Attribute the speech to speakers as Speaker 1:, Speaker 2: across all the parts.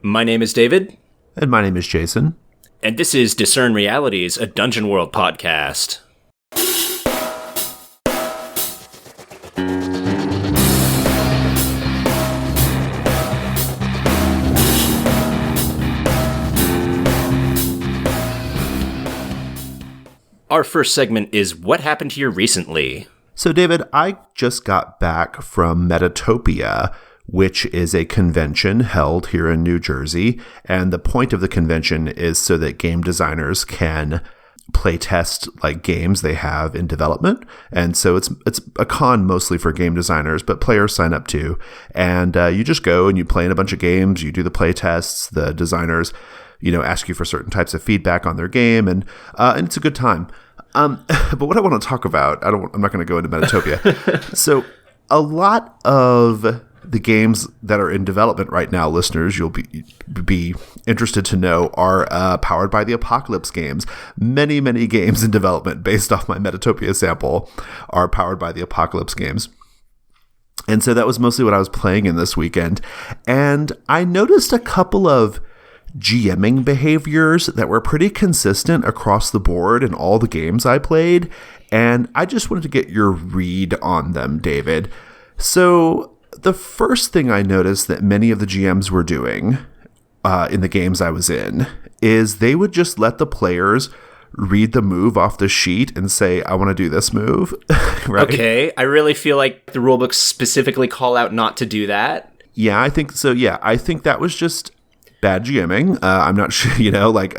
Speaker 1: My name is David.
Speaker 2: And my name is Jason.
Speaker 1: And this is Discern Realities, a Dungeon World podcast. Our first segment is What Happened Here Recently?
Speaker 2: So, David, I just got back from PbtA, which is a convention held here in New Jersey. And the point of the convention is so that game designers can play test like games they have in development. And so it's a con mostly for game designers, but players sign up too. And you just go and you play in a bunch of games. You do the play tests. The designers, ask you for certain types of feedback on their game, and it's a good time. But what I want to talk about, I'm not going to go into PbtA. So a lot of the games that are in development right now, listeners, you'll be interested to know, are powered by the Apocalypse games. Many, many games in development based off my PbtA sample are powered by the Apocalypse games. And so that was mostly what I was playing in this weekend. And I noticed a couple of GMing behaviors that were pretty consistent across the board in all the games I played. And I just wanted to get your read on them, David. So the first thing I noticed that many of the GMs were doing in the games I was in is they would just let the players read the move off the sheet and say, I want to do this move. Right?
Speaker 1: Okay, I really feel like the rulebooks specifically call out not to do that.
Speaker 2: Yeah, I think so. Yeah, I think that was just bad GMing. I'm not sure,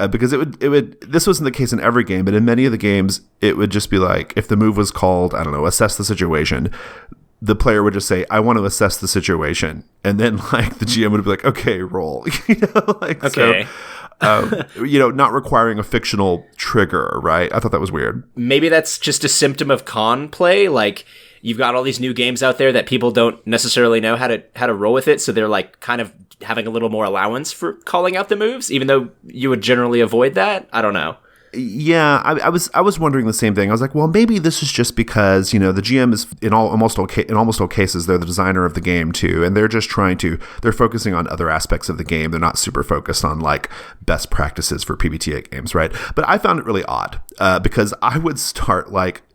Speaker 2: because it would, this wasn't the case in every game, but in many of the games, it would just be like, if the move was called, I don't know, assess the situation, the player would just say, I want to assess the situation. And then the GM would be like, okay, roll,
Speaker 1: okay.
Speaker 2: So, not requiring a fictional trigger, right? I thought that was weird.
Speaker 1: Maybe that's just a symptom of con play. You've got all these new games out there that people don't necessarily know how to roll with it. So they're kind of having a little more allowance for calling out the moves, even though you would generally avoid that. I don't know.
Speaker 2: Yeah, I was wondering the same thing. I was like, well, maybe this is just because, the GM is in almost all cases, they're the designer of the game too. And they're just they're focusing on other aspects of the game. They're not super focused on best practices for PbtA games, right? But I found it really odd because I would start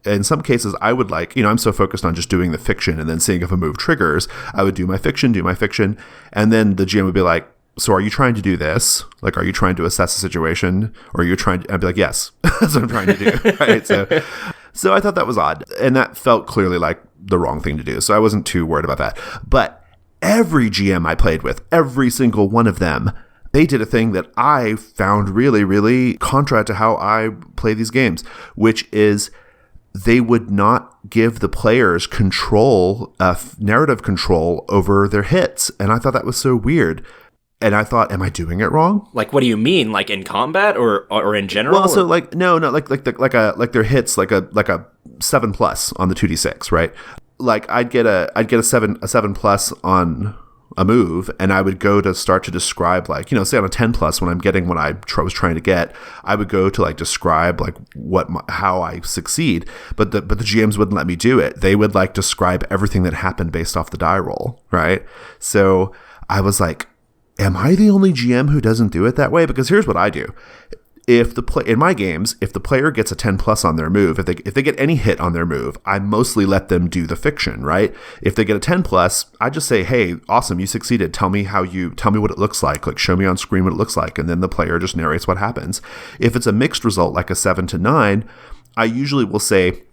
Speaker 2: in some cases, I would I'm so focused on just doing the fiction and then seeing if a move triggers. I would do my fiction. And then the GM would be like, so are you trying to do this? Are you trying to assess the situation? Or are you trying to, I'd be like, yes, that's what I'm trying to do. Right. So I thought that was odd. And that felt clearly like the wrong thing to do. So I wasn't too worried about that. But every GM I played with, every single one of them, they did a thing that I found really, really contra to how I play these games, which is they would not give the players control, narrative control over their hits. And I thought that was so weird. And I thought, am I doing it wrong?
Speaker 1: What do you mean? In combat or in general?
Speaker 2: Well, so their hits like a 7+ on the 2d6, right? I'd get a 7+ on a move, and I would go to start to describe say on a 10+ when I'm getting what I was trying to get, I would go to describe how I succeed, but the GMs wouldn't let me do it. They would describe everything that happened based off the die roll, right? So I was like, am I the only GM who doesn't do it that way? Because here's what I do. In my games, if the player gets a 10+ on their move, if they get any hit on their move, I mostly let them do the fiction, right? If they get a 10+, I just say, hey, awesome, you succeeded. Tell me what it looks like. Show me on screen what it looks like. And then the player just narrates what happens. If it's a mixed result, like a 7 to 9, I usually will say,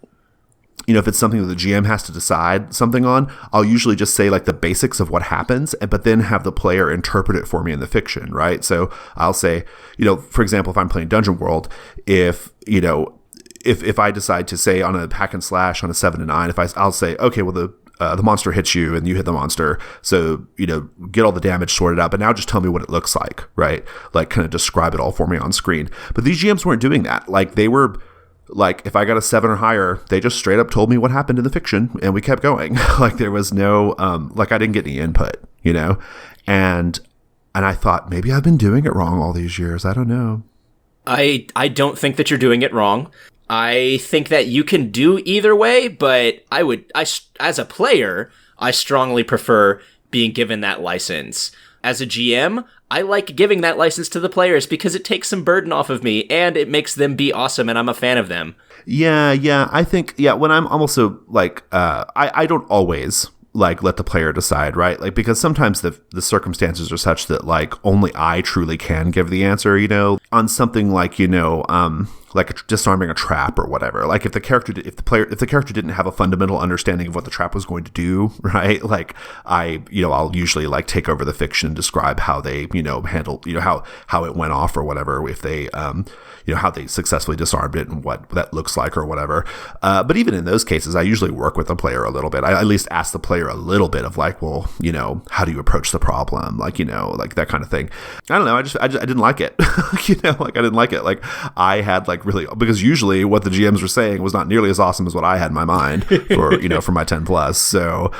Speaker 2: if it's something that the GM has to decide something on, I'll usually just say the basics of what happens, but then have the player interpret it for me in the fiction, right? So I'll say, for example, if I'm playing Dungeon World, if I decide to say on a hack and slash on a 7 to 9, I'll say, okay, well the monster hits you and you hit the monster, so get all the damage sorted out, but now just tell me what it looks like, right? Kind of describe it all for me on screen. But these GMs weren't doing that. They were. If I got a 7 or higher, they just straight up told me what happened in the fiction, and we kept going. There was no, I didn't get any input, and I thought maybe I've been doing it wrong all these years. I don't know.
Speaker 1: I don't think that you're doing it wrong. I think that you can do either way, but as a player, I strongly prefer being given that license. As a GM, I like giving that license to the players because it takes some burden off of me and it makes them be awesome and I'm a fan of them.
Speaker 2: Yeah. I think, when I'm also like, I don't always like let the player decide, right? Like, because sometimes the circumstances are such that like only I truly can give the answer, on something like, like disarming a trap or whatever. Like if the character didn't have a fundamental understanding of what the trap was going to do, right? Like I'll usually like take over the fiction and describe how they, handle, how it went off or whatever, if they, how they successfully disarmed it and what that looks like or whatever. But even in those cases, I usually work with the player a little bit. I at least ask the player a little bit of like, well, how do you approach the problem? Like, like that kind of thing. I don't know. I didn't like it. Like I didn't like it. Like I had like really, because usually what the GMs were saying was not nearly as awesome as what I had in my mind for, for my 10 plus. So,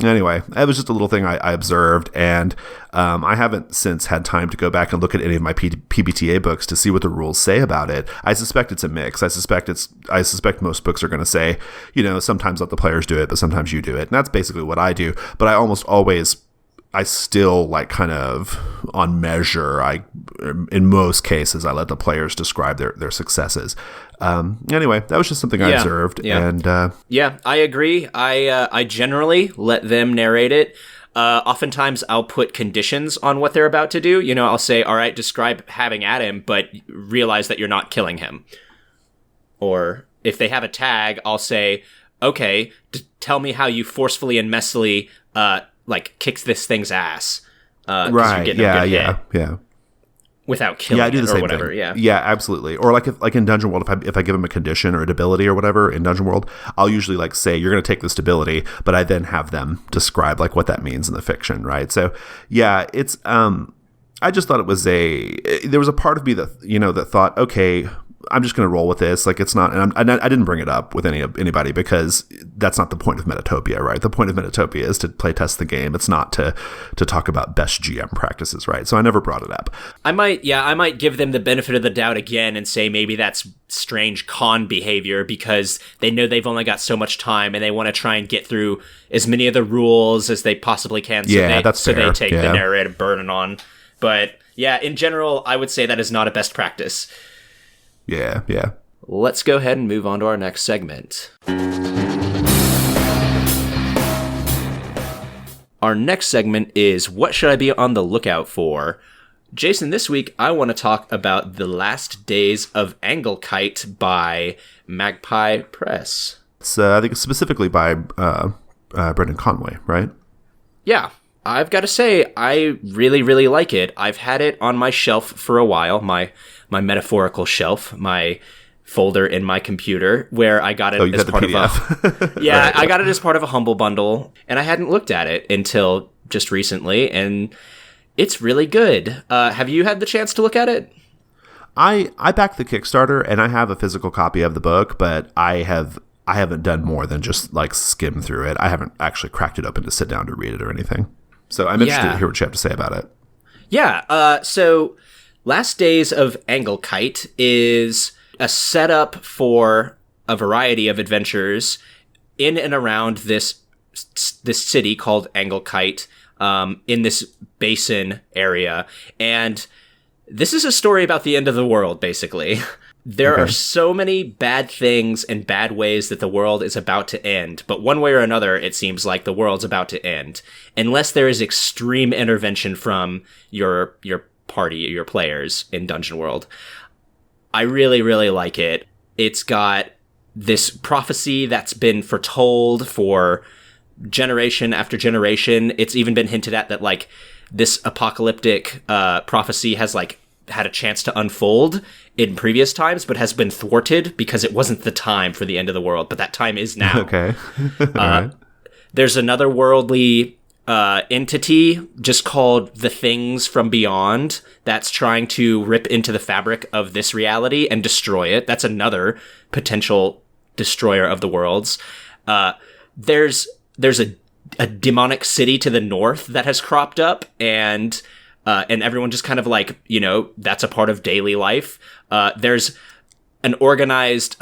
Speaker 2: anyway, it was just a little thing I observed, and I haven't since had time to go back and look at any of my PbtA books to see what the rules say about it. I suspect it's a mix. I suspect most books are going to say, sometimes let the players do it, but sometimes you do it. And that's basically what I do. But I almost always, I still like kind of on measure. In most cases, I let the players describe their successes. Anyway, that was just something I observed.
Speaker 1: Yeah.
Speaker 2: And
Speaker 1: I agree. I generally let them narrate it. Oftentimes I'll put conditions on what they're about to do. I'll say, all right, describe having at him, but realize that you're not killing him. Or if they have a tag, I'll say, okay, tell me how you forcefully and messily, kicks this thing's ass.
Speaker 2: Right. Yeah.
Speaker 1: Without killing
Speaker 2: I do the
Speaker 1: it or
Speaker 2: same
Speaker 1: whatever.
Speaker 2: thing.
Speaker 1: Yeah.
Speaker 2: Yeah, absolutely. Or like in Dungeon World, if I give them a condition or an ability or whatever in Dungeon World, I'll usually like say you're going to take this ability, but I then have them describe like what that means in the fiction, right? So yeah, it's I just thought it was there was a part of me that that thought, okay, I'm just going to roll with this. Like it's not, and I didn't bring it up with anybody because that's not the point of Metatopia, right? The point of Metatopia is to play test the game. It's not to talk about best GM practices, right? So I never brought it up.
Speaker 1: I might give them the benefit of the doubt again and say maybe that's strange con behavior because they know they've only got so much time and they want to try and get through as many of the rules as they possibly can. So they take the narrative burden on. But yeah, in general, I would say that is not a best practice.
Speaker 2: Yeah.
Speaker 1: Let's go ahead and move on to our next segment. Our next segment is What Should I Be on the Lookout For? Jason, this week I want to talk about The Last Days of Anglekite by Magpie Press.
Speaker 2: It's I think specifically by Brendan Conway, right?
Speaker 1: Yeah. I've got to say, I really, really like it. I've had it on my shelf for a while, my metaphorical shelf, my folder in my computer, where I got it as part of a... Yeah, right. I got it as part of a Humble Bundle, and I hadn't looked at it until just recently, and it's really good. Have you had the chance to look at it?
Speaker 2: I backed the Kickstarter, and I have a physical copy of the book, but I haven't done more than just like skim through it. I haven't actually cracked it open to sit down to read it or anything. So I'm interested to hear what you have to say about it.
Speaker 1: Yeah. So Last Days of Anglekite is a setup for a variety of adventures in and around this city called Anglekite, in this basin area. And this is a story about the end of the world, basically. There are so many bad things and bad ways that the world is about to end, but one way or another, it seems like the world's about to end, unless there is extreme intervention from your party, your players in Dungeon World. I really, really like it. It's got this prophecy that's been foretold for generation after generation. It's even been hinted at that like this apocalyptic prophecy has like had a chance to unfold in previous times, but has been thwarted because it wasn't the time for the end of the world, but that time is now.
Speaker 2: Okay. Right.
Speaker 1: There's another worldly entity just called the Things from Beyond that's trying to rip into the fabric of this reality and destroy it. That's another potential destroyer of the worlds. There's a demonic city to the north that has cropped up, and everyone just kind of like, that's a part of daily life. There's an organized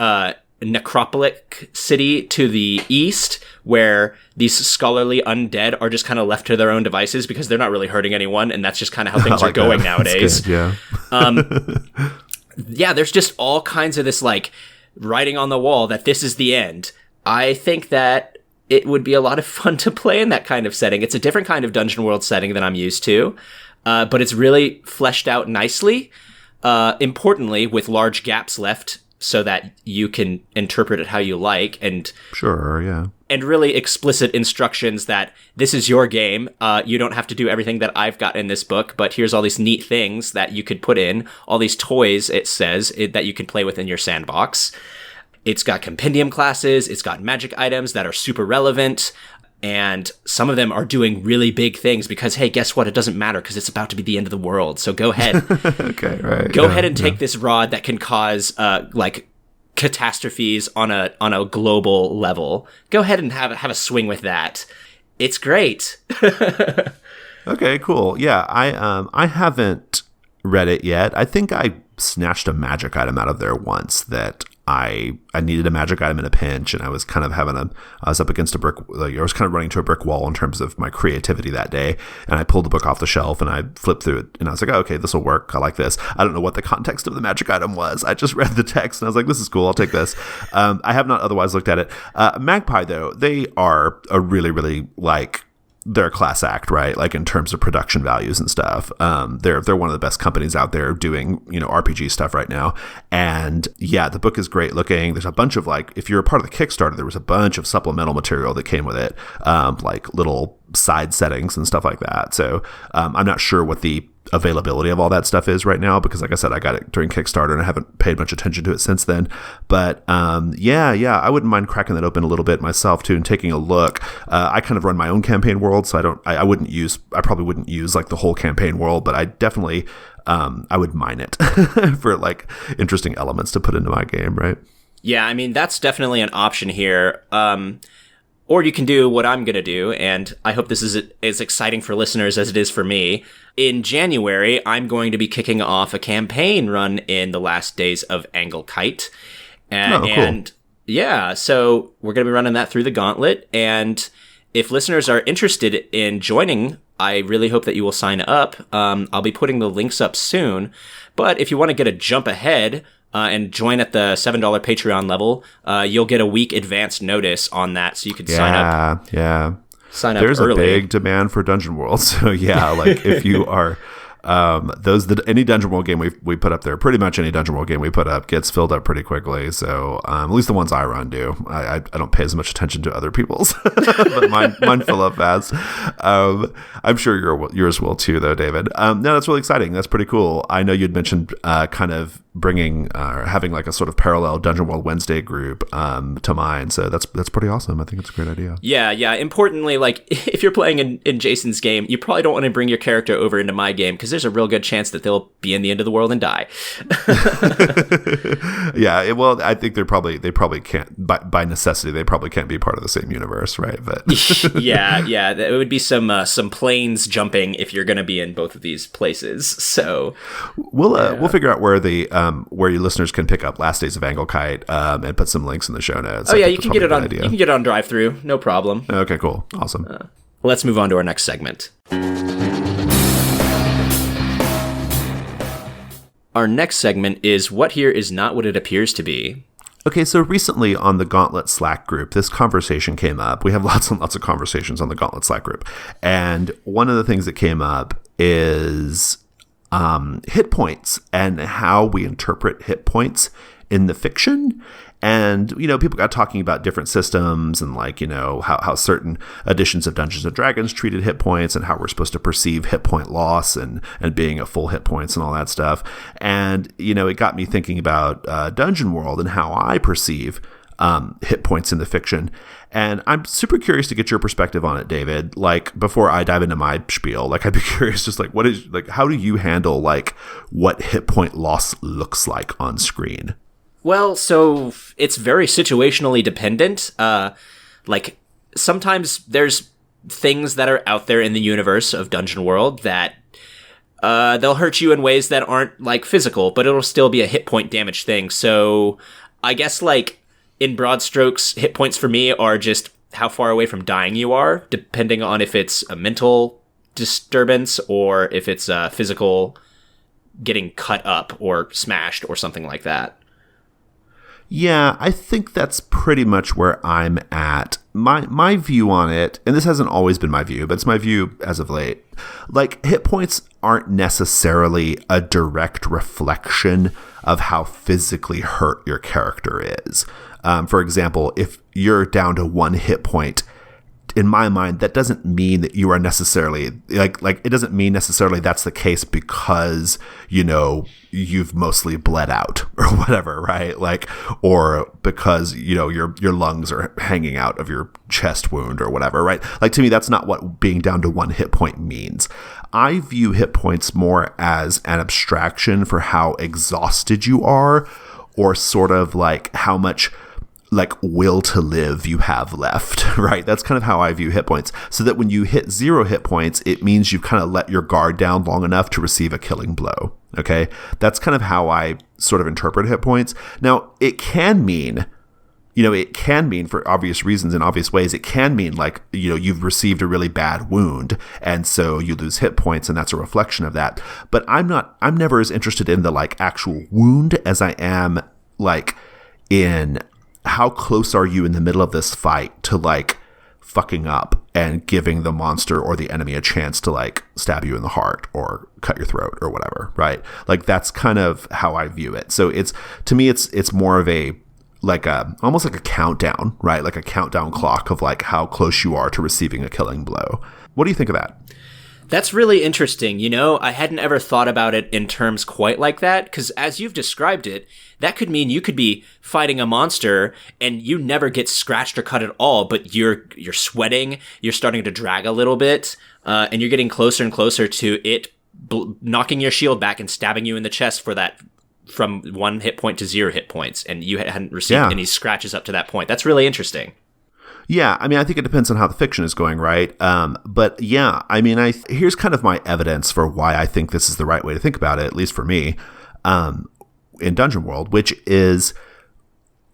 Speaker 1: necropolic city to the east, where these scholarly undead are just kind of left to their own devices because they're not really hurting anyone, and that's just kind of how things are going nowadays.
Speaker 2: Good, yeah.
Speaker 1: Yeah, there's just all kinds of this, like, writing on the wall that this is the end. I think that it would be a lot of fun to play in that kind of setting. It's a different kind of Dungeon World setting than I'm used to, but it's really fleshed out nicely, importantly, with large gaps left so that you can interpret it how you like, and
Speaker 2: sure, yeah,
Speaker 1: and really explicit instructions that this is your game. You don't have to do everything that I've got in this book, but here's all these neat things that you could put in, all these toys, it says, that you can play with in your sandbox. It's got compendium classes, it's got magic items that are super relevant, and some of them are doing really big things because, hey, guess what? It doesn't matter because it's about to be the end of the world. So go ahead.
Speaker 2: Okay, right.
Speaker 1: Go ahead and take this rod that can cause, like, catastrophes on a global level. Go ahead and have a swing with that. It's great.
Speaker 2: Okay, cool. Yeah, I haven't read it yet. I think I snatched a magic item out of there once that I needed a magic item in a pinch, and I was kind of I was up against a brick, like, I was kind of running to a brick wall in terms of my creativity that day, and I pulled the book off the shelf and I flipped through it, and I was like, oh, okay, this will work. I like this. I don't know what the context of the magic item was. I just read the text and I was like, this is cool. I'll take this. I have not otherwise looked at it. Magpie, though, they are a really, really, like, they're a class act, right? Like, in terms of production values and stuff. They're one of the best companies out there doing, RPG stuff right now. And yeah, the book is great looking. There's a bunch of, like, if you're a part of the Kickstarter, there was a bunch of supplemental material that came with it, like little side settings and stuff like that. So I'm not sure what the availability of all that stuff is right now, because, like I said, I got it during Kickstarter and I haven't paid much attention to it since then. But yeah, I wouldn't mind cracking that open a little bit myself too and taking a look. I kind of run my own campaign world, so I probably wouldn't use like the whole campaign world, but I definitely I would mine it for like interesting elements to put into my game, right?
Speaker 1: Yeah, I mean, that's definitely an option here. Or you can do what I'm going to do, and I hope this is as exciting for listeners as it is for me. In January, I'm going to be kicking off a campaign run in the Last Days of Anglekite.
Speaker 2: Cool.
Speaker 1: And yeah, so we're going to be running that through the gauntlet. And if listeners are interested in joining, I really hope that you will sign up. I'll be putting the links up soon. But if you want to get a jump ahead and join at the $7 Patreon level, you'll get a week advance notice on that, so you can sign up.
Speaker 2: Yeah.
Speaker 1: Sign up
Speaker 2: There's
Speaker 1: early.
Speaker 2: a big demand for Dungeon World, so yeah, like if you are any Dungeon World game we put up there, pretty much any Dungeon World game we put up gets filled up pretty quickly. So at least the ones I run do. I don't pay as much attention to other people's, but mine fill up fast. I'm sure yours will too, though, David. No, that's really exciting. That's pretty cool. I know you'd mentioned kind of bringing having like a sort of parallel Dungeon World Wednesday group to mine. So that's pretty awesome. I think it's a great idea.
Speaker 1: Yeah. Importantly, like if you're playing in Jason's game, you probably don't want to bring your character over into my game because there's a real good chance that they'll be in the end of the world and die.
Speaker 2: Yeah, well, I think they probably can't by necessity. They probably can't be part of the same universe, right? But
Speaker 1: yeah, it would be some planes jumping if you're going to be in both of these places. So
Speaker 2: we'll figure out where where your listeners can pick up Last Days of Anglekite and put some links in the show notes.
Speaker 1: Oh yeah, you can get it on drive-thru, no problem.
Speaker 2: Okay, cool, awesome.
Speaker 1: Let's move on to our next segment. Our next segment is What Here Is Not What It Appears to Be.
Speaker 2: Okay, so recently on the Gauntlet Slack group, this conversation came up. We have lots and lots of conversations on the Gauntlet Slack group. And one of the things that came up is hit points and how we interpret hit points in the fiction. And, people got talking about different systems and how certain editions of Dungeons and Dragons treated hit points and how we're supposed to perceive hit point loss and being a full hit points and all that stuff. And, it got me thinking about Dungeon World and how I perceive hit points in the fiction. And I'm super curious to get your perspective on it, David. Like, before I dive into my spiel, I'd be curious, just how do you handle what hit point loss looks like on screen?
Speaker 1: Well, so it's very situationally dependent. Sometimes there's things that are out there in the universe of Dungeon World that they'll hurt you in ways that aren't physical, but it'll still be a hit point damage thing. So I guess in broad strokes, hit points for me are just how far away from dying you are, depending on if it's a mental disturbance or if it's a physical getting cut up or smashed or something like that.
Speaker 2: Yeah, I think that's pretty much where I'm at. My view on it, and this hasn't always been my view, but it's my view as of late. Like, hit points aren't necessarily a direct reflection of how physically hurt your character is. For example, if you're down to 1 hit point, in my mind, that doesn't mean that you are necessarily like it doesn't mean necessarily that's the case because, you know, you've mostly bled out or whatever, right? Like, or because, you know, your lungs are hanging out of your chest wound or whatever, right? Like, to me, that's not what being down to 1 hit point means. I view hit points more as an abstraction for how exhausted you are, or sort of like how much like will to live you have left, right? That's kind of how I view hit points. So that when you hit 0 hit points, it means you've kind of let your guard down long enough to receive a killing blow. Okay. That's kind of how I sort of interpret hit points. Now, it can mean, you know, it can mean for obvious reasons in obvious ways, it can mean like, you know, you've received a really bad wound and so you lose hit points and that's a reflection of that. But I'm never as interested in the like actual wound as I am like in how close are you in the middle of this fight to like fucking up and giving the monster or the enemy a chance to like stab you in the heart or cut your throat or whatever, right? Like, that's kind of how I view it. So it's, to me, it's more of a, like a, almost like a countdown, right? Like a countdown clock of like how close you are to receiving a killing blow. What do you think of that?
Speaker 1: That's really interesting. You know, I hadn't ever thought about it in terms quite like that, because as you've described it, that could mean you could be fighting a monster and you never get scratched or cut at all, but you're sweating, you're starting to drag a little bit, and you're getting closer and closer to it knocking your shield back and stabbing you in the chest for that from 1 hit point to 0 hit points, and you hadn't received any scratches up to that point. That's really interesting.
Speaker 2: Yeah, I mean, I think it depends on how the fiction is going, right? But yeah, I mean, here's kind of my evidence for why I think this is the right way to think about it, at least for me, in Dungeon World, which is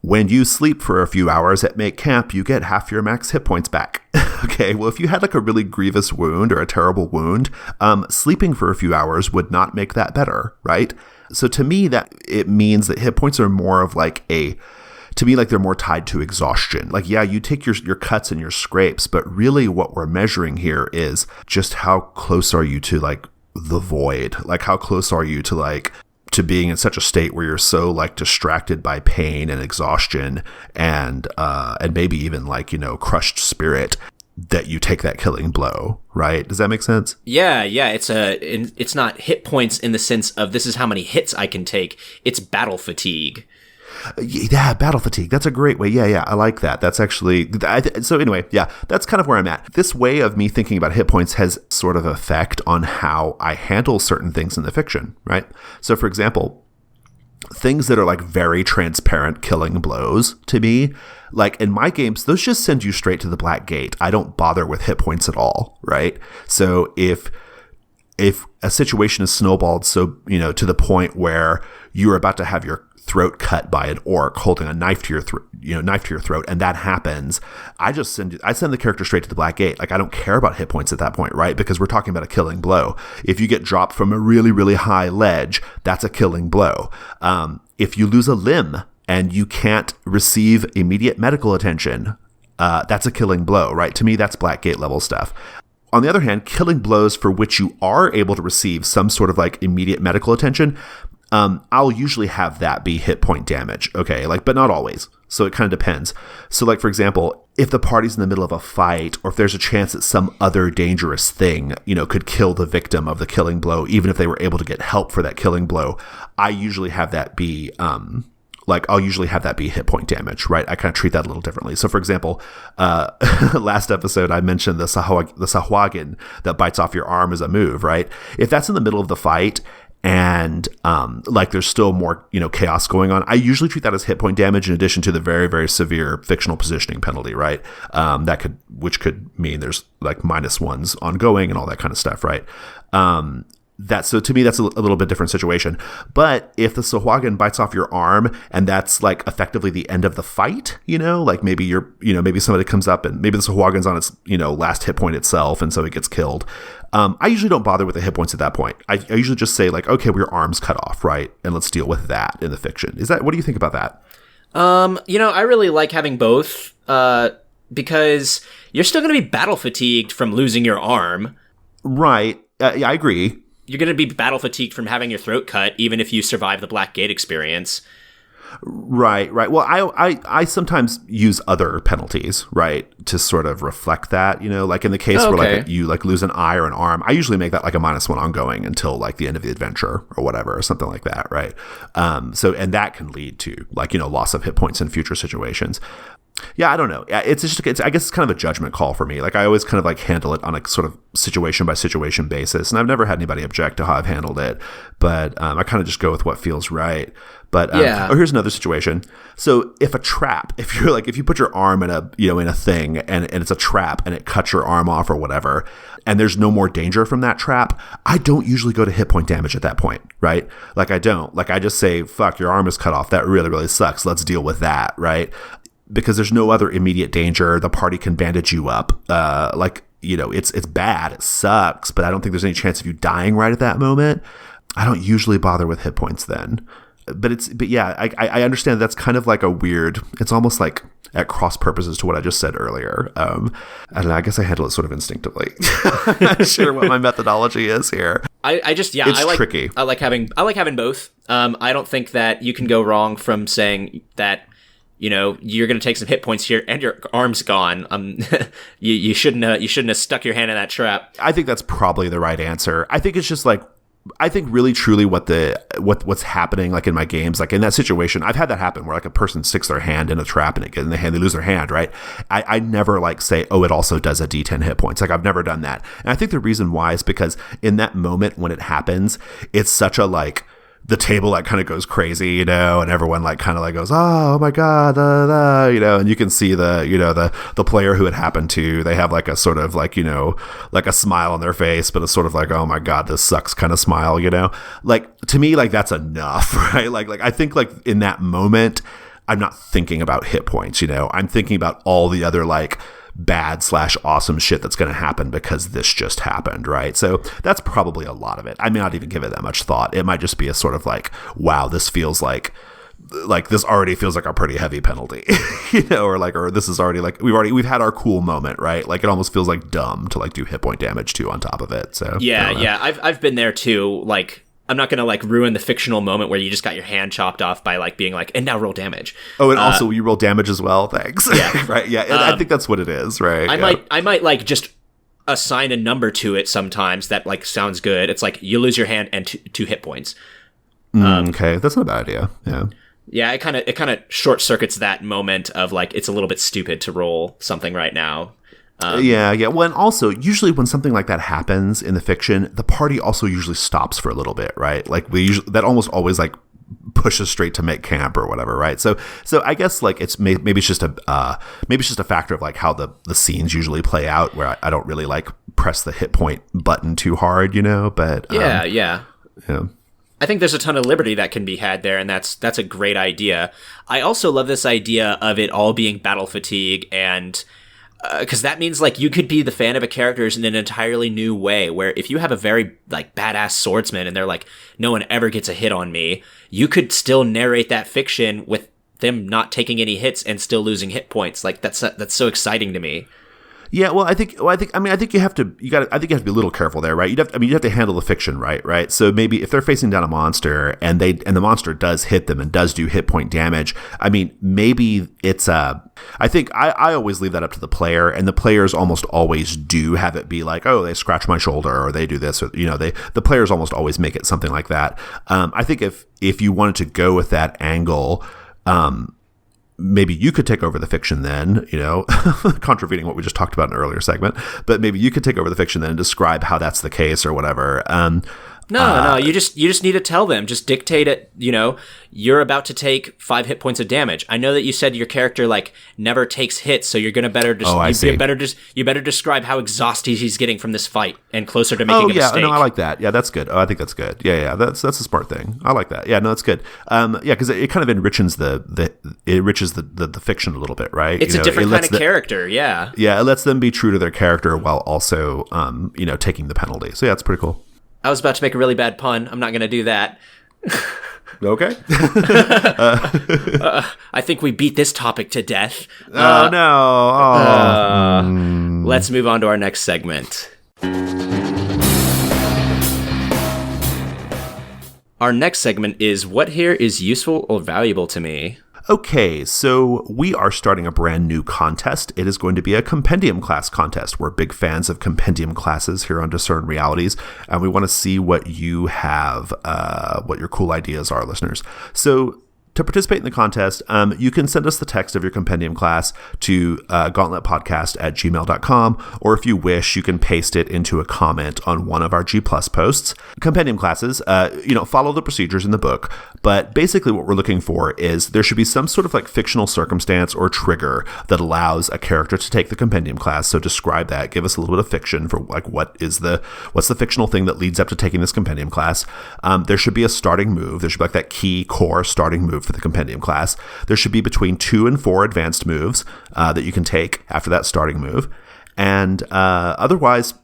Speaker 2: when you sleep for a few hours at Make Camp, you get half your max hit points back. Okay, well, if you had like a really grievous wound or a terrible wound, sleeping for a few hours would not make that better, right? So to me, that it means that hit points are more of like to me, like they're more tied to exhaustion. Like, yeah, you take your cuts and your scrapes, but really what we're measuring here is just how close are you to like the void? Like, how close are you to like to being in such a state where you're so like distracted by pain and exhaustion and maybe even like, you know, crushed spirit that you take that killing blow, right? Does that make sense?
Speaker 1: Yeah. It's not hit points in the sense of this is how many hits I can take. It's battle fatigue.
Speaker 2: Yeah, battle fatigue. That's a great way. Yeah, I like that. That's actually... So anyway, yeah, that's kind of where I'm at. This way of me thinking about hit points has sort of effect on how I handle certain things in the fiction, right? So for example, things that are like very transparent killing blows to me, like in my games, those just send you straight to the Black Gate. I don't bother with hit points at all, right? So if a situation is snowballed so, you know, to the point where you're about to have your throat cut by an orc holding a knife to your throat, and that happens, I send the character straight to the Black Gate. Like, I don't care about hit points at that point, right? Because we're talking about a killing blow. If you get dropped from a really, really high ledge, that's a killing blow. If you lose a limb and you can't receive immediate medical attention, that's a killing blow, right? To me, that's Black Gate level stuff. On the other hand, killing blows for which you are able to receive some sort of like immediate medical attention, I'll usually have that be hit point damage, okay? Like, but not always. So it kind of depends. So like, for example, if the party's in the middle of a fight, or if there's a chance that some other dangerous thing, you know, could kill the victim of the killing blow, even if they were able to get help for that killing blow, I usually have that be, I'll usually have that be hit point damage, right? I kind of treat that a little differently. So, for example, last episode, I mentioned the Sahuagin that bites off your arm as a move, right? If that's in the middle of the fight and there's still more, you know, chaos going on, I usually treat that as hit point damage in addition to the very, very severe fictional positioning penalty, right? Which could mean there's like -1s ongoing and all that kind of stuff, right? so to me that's a little bit different situation. But if the Sahuagin bites off your arm and that's like effectively the end of the fight, like maybe maybe somebody comes up and maybe the Sahuagin's on its last hit point itself and so it gets killed. I usually don't bother with the hit points at that point. I usually just say like, okay, well, your arm's cut off, right? And let's deal with that in the fiction. What do you think about that?
Speaker 1: I really like having both, because you're still going to be battle fatigued from losing your arm.
Speaker 2: Right. Yeah, I agree.
Speaker 1: You're going to be battle fatigued from having your throat cut, even if you survive the Black Gate experience.
Speaker 2: Right. Well, I sometimes use other penalties, right, to sort of reflect that, like in the case where like you like lose an eye or an arm, I usually make that like a -1 ongoing until like the end of the adventure or whatever, or something like that, right? And that can lead to like, loss of hit points in future situations. Yeah, I don't know. I guess it's kind of a judgment call for me. Like I always kind of like handle it on a sort of situation by situation basis, and I've never had anybody object to how I've handled it. But I kind of just go with what feels right. But here's another situation. So if you put your arm in a thing and it's a trap and it cuts your arm off or whatever, and there's no more danger from that trap, I don't usually go to hit point damage at that point, right? Like I don't. Like I just say, fuck, your arm is cut off. That really, really sucks. Let's deal with that, right? Because there's no other immediate danger. The party can bandage you up. It's bad. It sucks, but I don't think there's any chance of you dying right at that moment. I don't usually bother with hit points then. But yeah, I understand that's kind of like a weird, it's almost like at cross purposes to what I just said earlier. I don't know, I guess I handle it sort of instinctively. I'm not sure what my methodology is here.
Speaker 1: It's
Speaker 2: tricky.
Speaker 1: I like having both. I don't think that you can go wrong from saying that, you're going to take some hit points here and your arm's gone. You shouldn't have stuck your hand in that trap.
Speaker 2: I think that's probably the right answer. I think it's just like, I think really truly what's happening like in my games, like in that situation, I've had that happen where like a person sticks their hand in a trap and they lose their hand, right? I never like say, oh, it also does a D10 hit points. Like I've never done that. And I think the reason why is because in that moment when it happens, it's such a like, the table like kind of goes crazy, and everyone like kind of like goes, oh my God, and you can see the player who it happened to, they have like a sort of like, like a smile on their face, but it's sort of like, oh my God, this sucks kind of smile, like to me, like that's enough, right? Like I think like in that moment, I'm not thinking about hit points, I'm thinking about all the other like bad/awesome shit that's going to happen because this just happened, right? So that's probably a lot of it. I may not even give it that much thought. It might just be a sort of like, wow, this feels like this already feels like a pretty heavy penalty, or this is already like we've had our cool moment, right? Like it almost feels like dumb to like do hit point damage too on top of it. So
Speaker 1: yeah, I've been there too. Like I'm not going to like ruin the fictional moment where you just got your hand chopped off by like being like, and now roll damage.
Speaker 2: Oh, and also you roll damage as well. Thanks.
Speaker 1: Yeah.
Speaker 2: Right. Yeah. I think that's what it is. Right.
Speaker 1: I might like just assign a number to it sometimes that like sounds good. It's like you lose your hand and two hit points.
Speaker 2: Okay. That's not a bad idea. Yeah.
Speaker 1: Yeah. It kind of short circuits that moment of like, it's a little bit stupid to roll something right now.
Speaker 2: Yeah. Well, and also, usually when something like that happens in the fiction, the party also usually stops for a little bit, right? Like that almost always like pushes straight to make camp or whatever, right? So I guess like it's maybe it's just a factor of like how the scenes usually play out, where I don't really like press the hit point button too hard, But
Speaker 1: yeah. I think there's a ton of liberty that can be had there, and that's a great idea. I also love this idea of it all being battle fatigue, and because that means like you could be the fan of a character's in an entirely new way, where if you have a very like badass swordsman and they're like, no one ever gets a hit on me, you could still narrate that fiction with them not taking any hits and still losing hit points. Like that's so exciting to me.
Speaker 2: Yeah, well, I think you have to be a little careful there, right? You have to handle the fiction, right? So maybe if they're facing down a monster and the monster does hit them and does do hit point damage, I mean, maybe it's I think I always leave that up to the player, and the players almost always do have it be like, oh, they scratch my shoulder or they do this, or the players almost always make it something like that. I think if you wanted to go with that angle, maybe you could take over the fiction then, contravening what we just talked about in an earlier segment, but maybe you could take over the fiction then and describe how that's the case or whatever.
Speaker 1: No, you just need to tell them. Just dictate it. You're about to take 5 hit points of damage. I know that you said your character like never takes hits, so you're gonna better. You better describe how exhausted he's getting from this fight and closer to making a mistake.
Speaker 2: No, I like that. Yeah, that's good. I think that's good. Yeah, that's a smart thing. I like that. Yeah, no, that's good. Because it kind of enriches the fiction a little bit, right?
Speaker 1: It's a different kind of character. Yeah.
Speaker 2: Yeah, it lets them be true to their character while also taking the penalty. So yeah, it's pretty cool.
Speaker 1: I was about to make a really bad pun. I'm not going to do that.
Speaker 2: Okay.
Speaker 1: I think we beat this topic to death.
Speaker 2: Oh, no.
Speaker 1: Let's move on to our next segment. Our next segment is what here is useful or valuable to me.
Speaker 2: Okay, so we are starting a brand new contest. It is going to be a compendium class contest. We're big fans of compendium classes here on Discern Realities, and we want to see what you have, what your cool ideas are, listeners. So to participate in the contest, you can send us the text of your compendium class to gauntletpodcast@gmail.com, or if you wish, you can paste it into a comment on one of our G+ posts. Compendium classes, follow the procedures in the book, but basically what we're looking for is there should be some sort of like fictional circumstance or trigger that allows a character to take the compendium class. So describe that, give us a little bit of fiction for like what's the fictional thing that leads up to taking this compendium class. There should be a starting move. There should be like that key core starting move for the compendium class. There should be between 2 and 4 advanced moves that you can take after that starting move. And otherwise,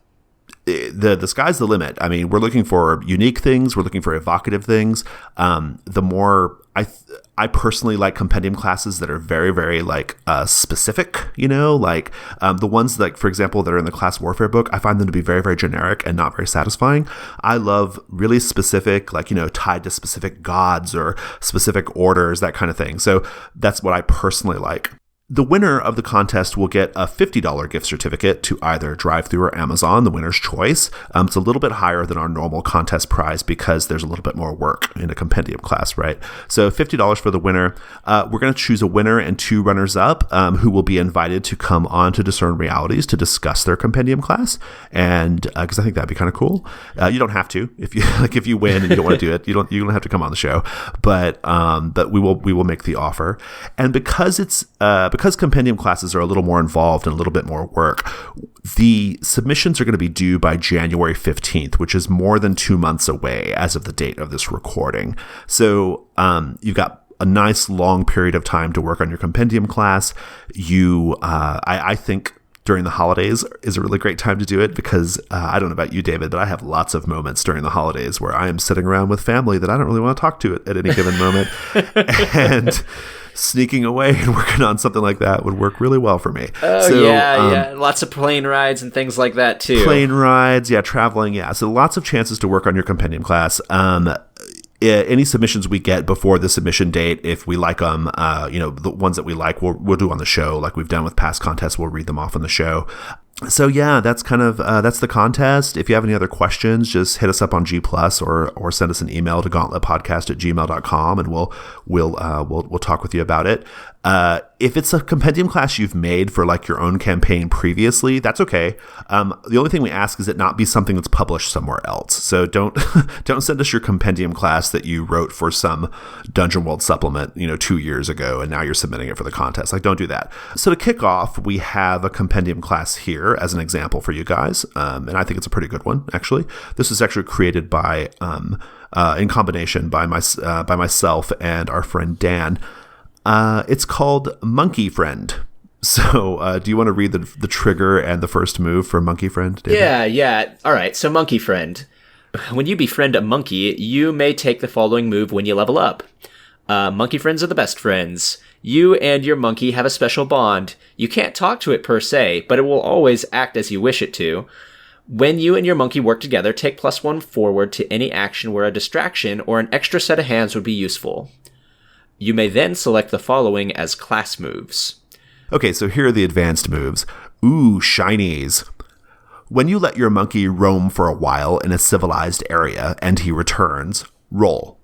Speaker 2: the sky's the limit. I mean, we're looking for unique things. We're looking for evocative things. The more I personally like compendium classes that are very, very like specific, the ones like, for example, that are in the class warfare book, I find them to be very, very generic and not very satisfying. I love really specific, tied to specific gods or specific orders, that kind of thing. So that's what I personally like. The winner of the contest will get a $50 gift certificate to either Drive-Thru or Amazon, the winner's choice. It's a little bit higher than our normal contest prize because there's a little bit more work in a compendium class, right? So $50 for the winner. We're going to choose a winner and 2 runners-up who will be invited to come on to Discern Realities to discuss their compendium class. And because I think that'd be kind of cool. You don't have to. If you win and you don't want to do it, you don't have to come on the show. But we will make the offer. And because compendium classes are a little more involved and a little bit more work, the submissions are going to be due by January 15th, which is more than 2 months away as of the date of this recording. So you've got a nice long period of time to work on your compendium class. I think during the holidays is a really great time to do it because I don't know about you, David, but I have lots of moments during the holidays where I am sitting around with family that I don't really want to talk to at any given moment. And sneaking away and working on something like that would work really well for me.
Speaker 1: Yeah. Lots of plane rides and things like that too.
Speaker 2: Plane rides, traveling, So lots of chances to work on your compendium class. Any submissions we get before the submission date, if we like them, the ones that we like, we'll do on the show, like we've done with past contests. We'll read them off on the show. So yeah, that's kind of that's the contest. If you have any other questions, just hit us up on G+ or send us an email to gauntletpodcast@gmail.com, and we'll talk with you about it. If it's a compendium class you've made for like your own campaign previously, that's okay. The only thing we ask is it not be something that's published somewhere else. So don't send us your compendium class that you wrote for some Dungeon World supplement, 2 years ago, and now you're submitting it for the contest. Like, don't do that. So to kick off, we have a compendium class here as an example for you guys, and I think it's a pretty good one, actually. This is actually created by in combination by myself and our friend Dan. It's called Monkey Friend. So do you want to read the trigger and the first move for Monkey Friend, David?
Speaker 1: Yeah. All right, so Monkey Friend. When you befriend a monkey, you may take the following move when you level up. Monkey friends are the best friends. You and your monkey have a special bond. You can't talk to it per se, but it will always act as you wish it to. When you and your monkey work together, take +1 forward to any action where a distraction or an extra set of hands would be useful. You may then select the following as class moves.
Speaker 2: Okay, so here are the advanced moves. Ooh, shinies. When you let your monkey roam for a while in a civilized area and he returns, roll.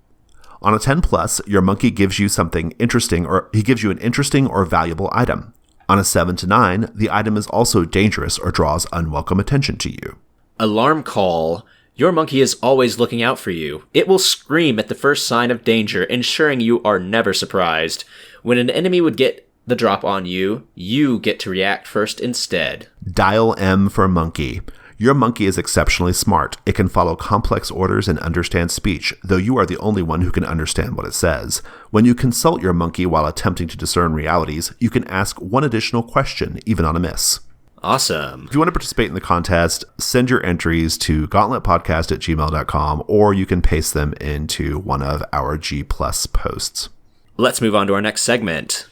Speaker 2: On a 10+, your monkey gives you something interesting, or he gives you an interesting or valuable item. On a 7 to 9, the item is also dangerous or draws unwelcome attention to you.
Speaker 1: Alarm call. Your monkey is always looking out for you. It will scream at the first sign of danger, ensuring you are never surprised. When an enemy would get the drop on you, you get to react first instead.
Speaker 2: Dial M for monkey. Your monkey is exceptionally smart. It can follow complex orders and understand speech, though you are the only one who can understand what it says. When you consult your monkey while attempting to discern realities, you can ask one additional question, even on a miss.
Speaker 1: Awesome.
Speaker 2: If you want to participate in the contest, send your entries to gauntletpodcast@gmail.com, or you can paste them into one of our G+ posts.
Speaker 1: Let's move on to our next segment.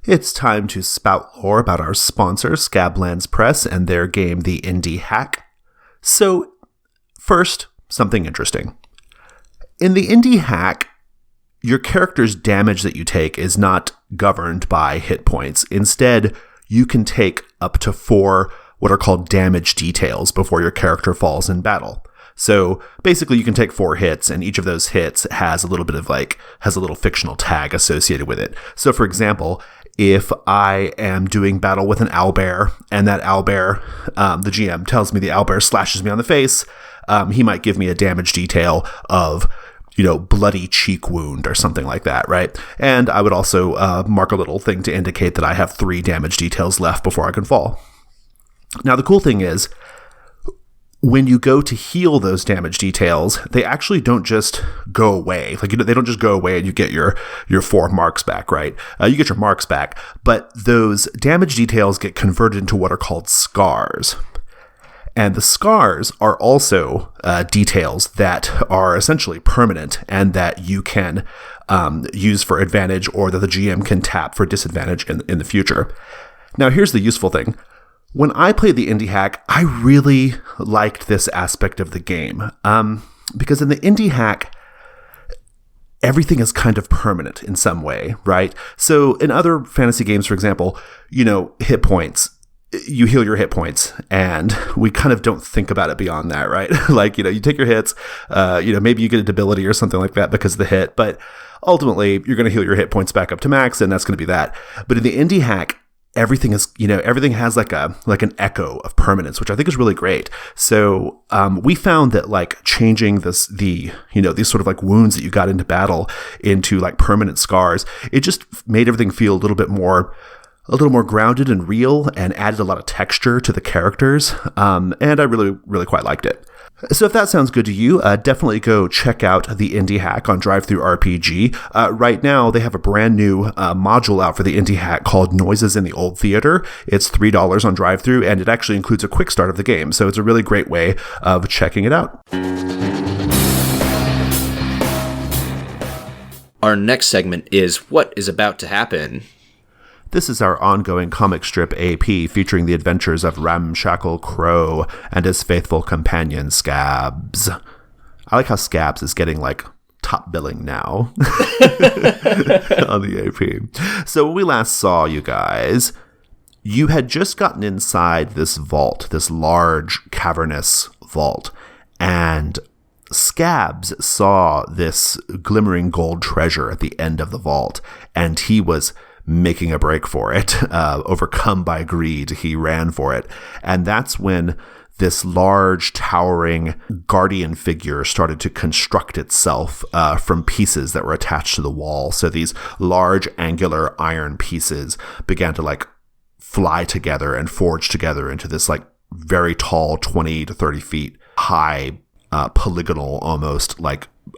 Speaker 2: It's time to spout lore about our sponsor, Scablands Press, and their game, The Indie Hack. So, first, something interesting. In The Indie Hack, your character's damage that you take is not governed by hit points. Instead, you can take up to 4 what are called damage details before your character falls in battle. So basically you can take 4 hits, and each of those hits has a little bit of has a little fictional tag associated with it. So for example, if I am doing battle with an owlbear, and that owlbear, the GM tells me the owlbear slashes me on the face, he might give me a damage detail of, bloody cheek wound or something like that, right? And I would also mark a little thing to indicate that I have 3 damage details left before I can fall. Now, the cool thing is, when you go to heal those damage details, they actually don't just go away. They don't just go away and you get your 4 marks back, right? You get your marks back, but those damage details get converted into what are called scars. And the scars are also details that are essentially permanent and that you can use for advantage, or that the GM can tap for disadvantage in the future. Now, here's the useful thing. When I played the Indie Hack, I really liked this aspect of the game, because in the Indie Hack, everything is kind of permanent in some way, right? So in other fantasy games, for example, hit points, you heal your hit points, and we kind of don't think about it beyond that, right? You take your hits, maybe you get a debility or something like that because of the hit, but ultimately you're going to heal your hit points back up to max, and that's going to be that. But in the Indie Hack, everything has like an echo of permanence, which I think is really great. So we found that changing these sort of wounds that you got into battle into permanent scars, it just made everything feel a little more grounded and real, and added a lot of texture to the characters. And I really, really quite liked it. So if that sounds good to you, definitely go check out the Indie Hack on DriveThruRPG. Right now, they have a brand new module out for the Indie Hack called Noises in the Old Theater. It's $3 on DriveThru, and it actually includes a quick start of the game. So it's a really great way of checking it out.
Speaker 1: Our next segment is What is About to Happen?
Speaker 2: This is our ongoing comic strip AP featuring the adventures of Ramshackle Crow and his faithful companion Scabs. I like how Scabs is getting top billing now on the AP. So when we last saw you guys, you had just gotten inside this vault, this large cavernous vault, and Scabs saw this glimmering gold treasure at the end of the vault, and he was making a break for it. Overcome by greed, he ran for it. And that's when this large, towering guardian figure started to construct itself from pieces that were attached to the wall. So these large, angular iron pieces began to fly together and forge together into this very tall, 20 to 30 feet high, polygonal, almost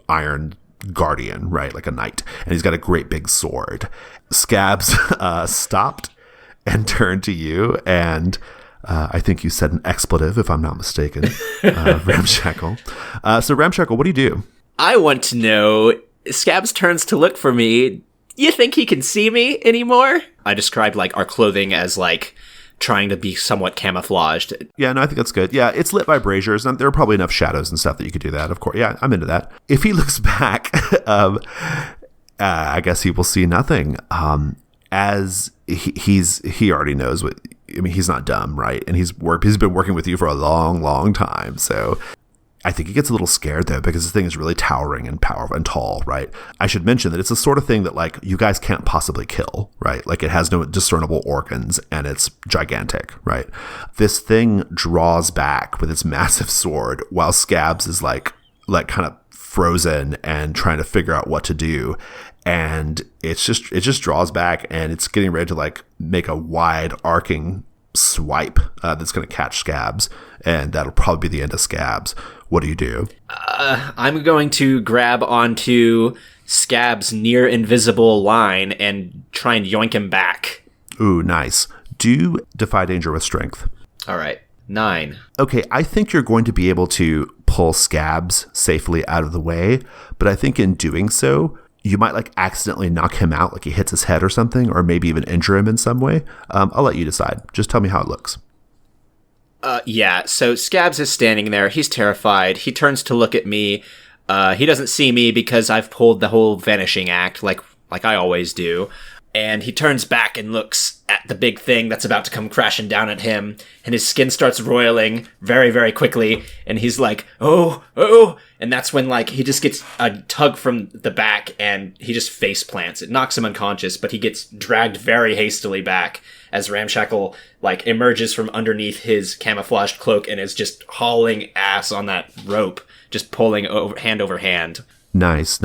Speaker 2: iron guardian, right? Like a knight. And he's got a great big sword. Scabs stopped and turned to you, and I think you said an expletive, if I'm not mistaken, Ramshackle. So Ramshackle, what do you do?
Speaker 1: I want to know, Scabs turns to look for me. You think he can see me anymore? I described our clothing as trying to be somewhat camouflaged.
Speaker 2: Yeah, no, I think that's good. Yeah, it's lit by braziers, and there are probably enough shadows and stuff that you could do that, of course. Yeah, I'm into that. If he looks back, I guess he will see nothing. As he already knows he's not dumb, right? And he's been working with you for a long, long time. So I think he gets a little scared, though, because this thing is really towering and powerful and tall, right? I should mention that it's the sort of thing that, like, you guys can't possibly kill, right? Like, it has no discernible organs, and it's gigantic, right? This thing draws back with its massive sword, while Scabs is, like kind of frozen and trying to figure out what to do. And it just draws back, and it's getting ready to, like, make a wide arcing swipe that's going to catch Scabs, and that'll probably be the end of Scabs. What do you do?
Speaker 1: I'm going to grab onto Scab's near invisible line and try and yoink him back.
Speaker 2: Ooh, nice. Do defy danger with strength.
Speaker 1: All right. 9.
Speaker 2: Okay, I think you're going to be able to pull Scabs safely out of the way, but I think in doing so, you might, like, accidentally knock him out, like he hits his head or something, or maybe even injure him in some way. I'll let you decide. Just tell me how it looks.
Speaker 1: Yeah, so Scabs is standing there. He's terrified. He turns to look at me. He doesn't see me because I've pulled the whole vanishing act, like I always do. And he turns back and looks at the big thing that's about to come crashing down at him. And his skin starts roiling very, very quickly. And he's like, oh. And that's when, like, he just gets a tug from the back and he just face plants. It knocks him unconscious, but he gets dragged very hastily back as Ramshackle, like, emerges from underneath his camouflaged cloak and is just hauling ass on that rope, just pulling over hand.
Speaker 2: Nice.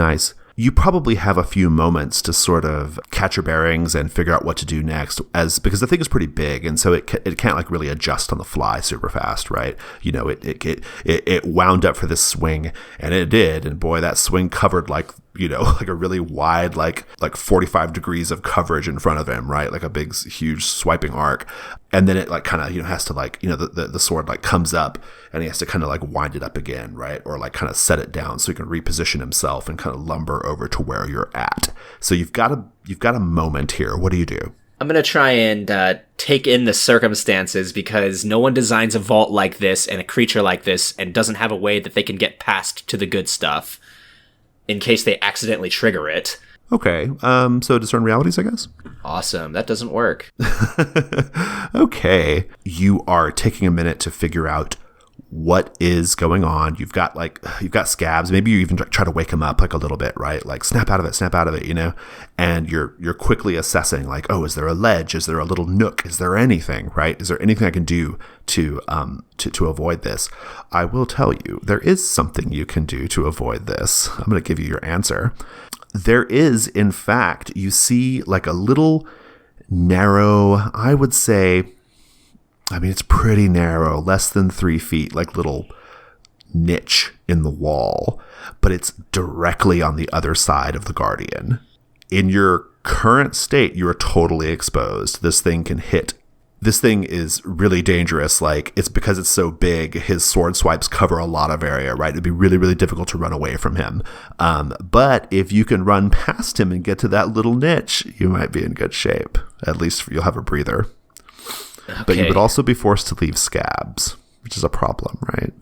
Speaker 2: You probably have a few moments to sort of catch your bearings and figure out what to do next, because the thing is pretty big, and so it can't, like, really adjust on the fly super fast, right? You know, it wound up for this swing, and it did, and boy, that swing covered, like, you know, like a really wide, like 45 degrees of coverage in front of him, right? Like a big, huge swiping arc. And then it, like, kind of, you know, has to, like, you know, the sword, like, comes up and he has to kind of, like, wind it up again, right? Or, like, kind of set it down so he can reposition himself and kind of lumber over to where you're at. So you've got a moment here. What do you do?
Speaker 1: I'm going to try and take in the circumstances, because no one designs a vault like this and a creature like this and doesn't have a way that they can get past to the good stuff in case they accidentally trigger it.
Speaker 2: Okay, so discern realities, I guess?
Speaker 1: Awesome, that doesn't work.
Speaker 2: Okay, you are taking a minute to figure out what is going on. You've got Scabs. Maybe you even try to wake him up, like, a little bit, right? Like, snap out of it, you know? And you're quickly assessing, like, oh, is there a ledge? Is there a little nook? Is there anything, right? Is there anything I can do to avoid this? I will tell you, there is something you can do to avoid this. I'm going to give you your answer. There is, in fact, you see, like, a little narrow, I would say, I mean, it's pretty narrow, less than 3 feet, like, little niche in the wall, but it's directly on the other side of the Guardian. In your current state, you are totally exposed. This thing is really dangerous. Like, it's because it's so big, his sword swipes cover a lot of area, right? It'd be really, really difficult to run away from him. But if you can run past him and get to that little niche, you might be in good shape. At least you'll have a breather. Okay. But you would also be forced to leave Scabs, which is a problem, right?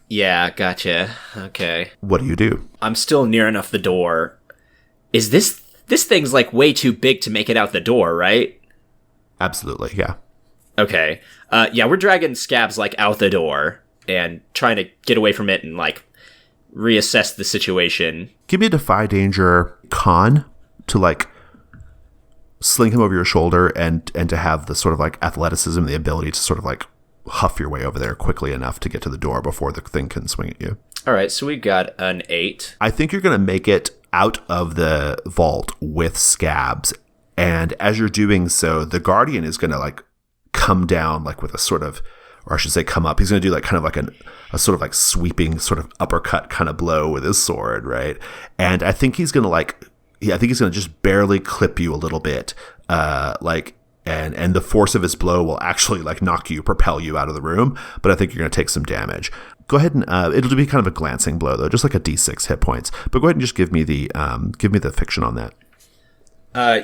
Speaker 1: Yeah, gotcha. Okay.
Speaker 2: What do you do? I'm
Speaker 1: still near enough the door. Is this thing's, like, way too big to make it out the door, right?
Speaker 2: Absolutely, yeah.
Speaker 1: Okay. Yeah, we're dragging Scabs, like, out the door and trying to get away from it and, like, reassess the situation.
Speaker 2: Give me a defy danger con to, like, sling him over your shoulder and to have the sort of, like, athleticism, the ability to sort of, like, huff your way over there quickly enough to get to the door before the thing can swing at you.
Speaker 1: All right, so we got an 8.
Speaker 2: I think you're going to make it out of the vault with Scabs, and as you're doing so, the Guardian is going to, like, come down, like, with a sort of, or I should say come up. He's going to do, like, kind of like a sort of, like, sweeping sort of uppercut kind of blow with his sword, right? And I think he's going to, like, I think he's going to just barely clip you a little bit, like, and the force of his blow will actually, like, propel you out of the room, but I think you're going to take some damage. Go ahead and, it'll be kind of a glancing blow, though, just like a d6 hit points, but go ahead and just give me the fiction on that.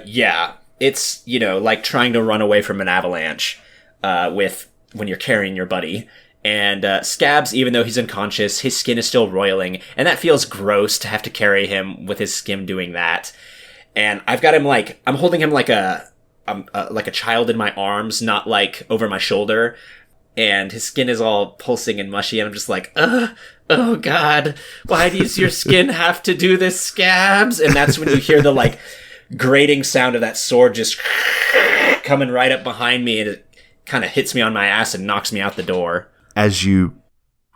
Speaker 1: Yeah, it's, you know, like trying to run away from an avalanche, when you're carrying your buddy. And Scabs, even though he's unconscious, his skin is still roiling, and that feels gross to have to carry him with his skin doing that. And I've got him, like, I'm holding him like a child in my arms, not, like, over my shoulder. and his skin is all pulsing and mushy, and I'm just like, oh god, why does your skin have to do this, Scabs? And that's when you hear the, like, grating sound of that sword just coming right up behind me, and it kind of hits me on my ass and knocks me out the door.
Speaker 2: As you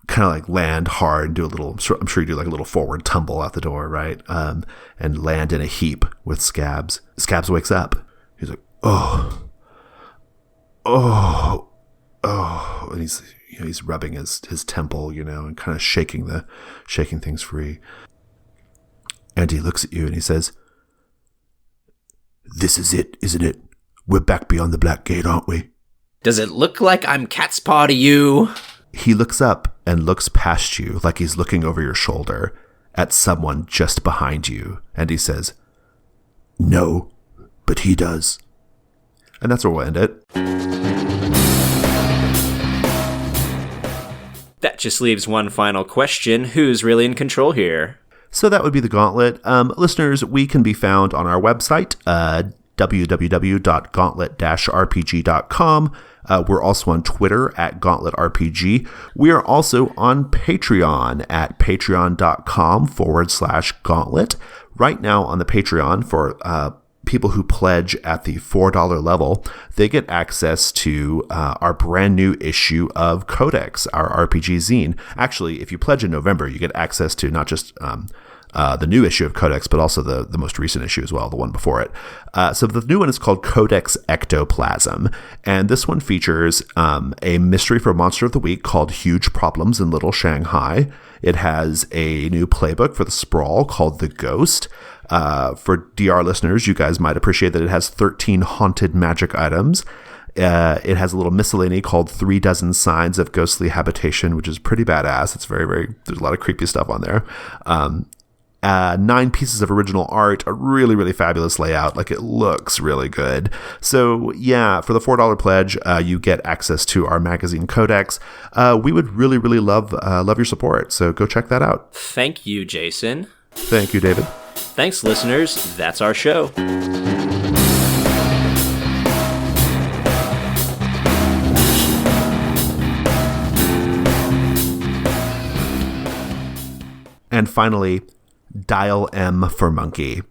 Speaker 2: kind of like land hard and do a little, I'm sure you do like a little forward tumble out the door, right? And land in a heap with Scabs. Scabs wakes up. He's like, oh, and he's rubbing his temple, and kind of shaking things free. And he looks at you and he says, "This is it, isn't it? We're back beyond the Black Gate, aren't we?"
Speaker 1: Does it look like I'm cat's paw to you?
Speaker 2: He looks up and looks past you like he's looking over your shoulder at someone just behind you. And he says, "No, but he does." And that's where we'll end it.
Speaker 1: That just leaves one final question. Who's really in control here?
Speaker 2: So that would be the Gauntlet. Listeners, we can be found on our website, www.gauntlet-rpg.com. We're also on Twitter at GauntletRPG. We are also on Patreon at patreon.com/gauntlet. Right now on the Patreon, for people who pledge at the $4 level, they get access to our brand new issue of Codex, our RPG zine. Actually, if you pledge in November, you get access to not just the new issue of Codex, but also the most recent issue as well, the one before it. So the new one is called Codex Ectoplasm, and this one features a mystery for Monster of the Week called Huge Problems in Little Shanghai. It has a new playbook for the Sprawl called The Ghost. For DR listeners, you guys might appreciate that it has 13 haunted magic items. It has a little miscellany called 3 Dozen Signs of Ghostly Habitation, which is pretty badass. It's very, there's a lot of creepy stuff on there. 9 pieces of original art, a really, really fabulous layout. Like, it looks really good. So yeah, for the $4 pledge, you get access to our magazine Codex. We would really, really love your support. So go check that out.
Speaker 1: Thank you, Jason.
Speaker 2: Thank you, David.
Speaker 1: Thanks, listeners. That's our show.
Speaker 2: And finally, dial M for monkey.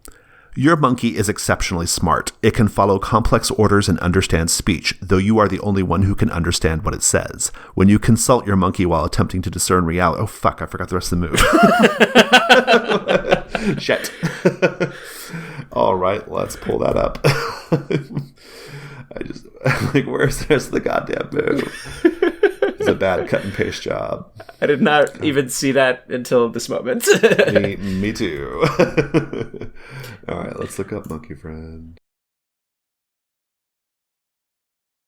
Speaker 2: Your monkey is exceptionally smart. It can follow complex orders and understand speech, though you are the only one who can understand what it says. When you consult your monkey while attempting to discern reality... Oh, fuck, I forgot the rest of the move. Shit. All right, let's pull that up. Where's the rest of the goddamn move? It's a bad cut and paste job.
Speaker 1: I did not even see that until this moment.
Speaker 2: me too. All right, let's look up Monkey Friend.